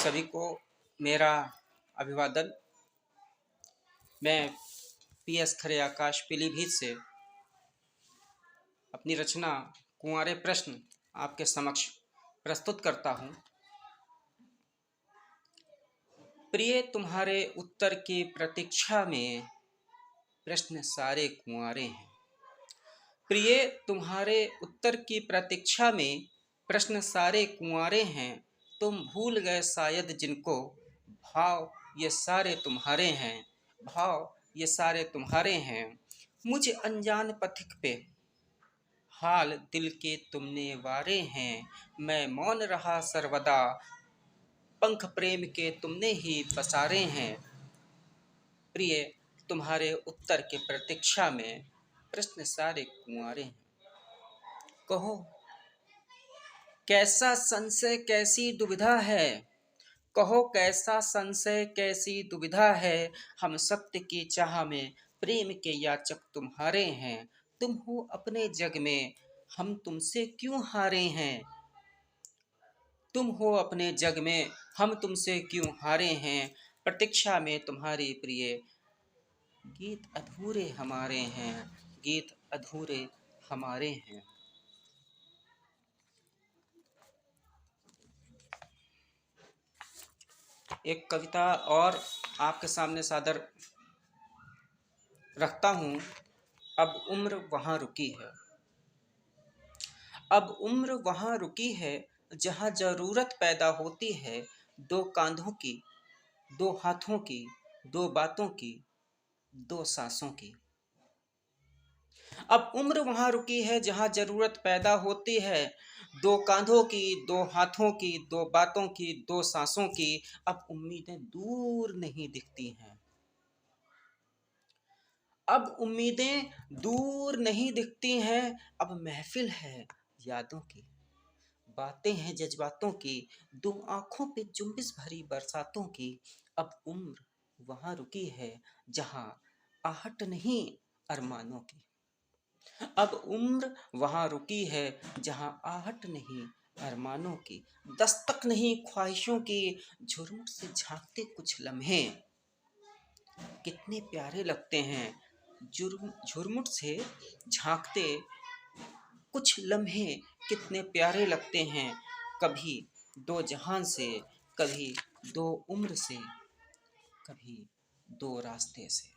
सभी को मेरा अभिवादन। मैं पीएस खरे आकाश पीलीभीत से अपनी रचना कुंवारे प्रश्न आपके समक्ष प्रस्तुत करता हूँ। प्रिय तुम्हारे उत्तर की प्रतीक्षा में प्रश्न सारे कुंवारे हैं। प्रिय तुम्हारे उत्तर की प्रतीक्षा में प्रश्न सारे कुंवारे हैं। तुम भूल गए शायद जिनको भाव ये सारे तुम्हारे हैं। भाव ये सारे तुम्हारे हैं। मुझ अनजान पथिक पे हाल दिल के तुमने वारे हैं। मैं मौन रहा सर्वदा, पंख प्रेम के तुमने ही पसारे हैं। प्रिय तुम्हारे उत्तर के प्रतीक्षा में प्रश्न सारे कुंवारे हैं। कहो कैसा संशय कैसी दुविधा है। कहो कैसा संशय कैसी दुविधा है। हम सत्य की चाह में प्रेम के याचक तुम्हारे हैं। तुम हो अपने जग में, हम तुमसे क्यों हारे हैं। तुम हो अपने जग में, हम तुमसे क्यों हारे हैं। प्रतीक्षा में तुम्हारी प्रिय, गीत अधूरे हमारे हैं। गीत अधूरे हमारे हैं। एक कविता और आपके सामने सादर रखता हूँ। अब उम्र वहाँ रुकी है। अब उम्र वहाँ रुकी है जहाँ जरूरत पैदा होती है। दो कांधों की, दो हाथों की, दो बातों की, दो सांसों की। अब उम्र वहाँ रुकी है जहाँ जरूरत पैदा होती है। दो कांधों की, दो हाथों की, दो बातों की, दो सांसों की। अब उम्मीदें दूर नहीं दिखती हैं। अब उम्मीदें दूर नहीं दिखती हैं। अब महफिल है यादों की, बातें हैं जज्बातों की, दो आंखों पे जुम्बिश भरी बरसातों की। अब उम्र वहाँ रुकी है जहाँ आहट नहीं अरमानों की। अब उम्र वहाँ रुकी है जहाँ आहट नहीं अरमानों की। दस्तक नहीं ख्वाहिशों की, झुरमुट से झांकते कुछ लम्हे कितने प्यारे लगते हैं। झुरमुट से झांकते कुछ लम्हे कितने प्यारे लगते हैं। कभी दो जहान से, कभी दो उम्र से, कभी दो रास्ते से।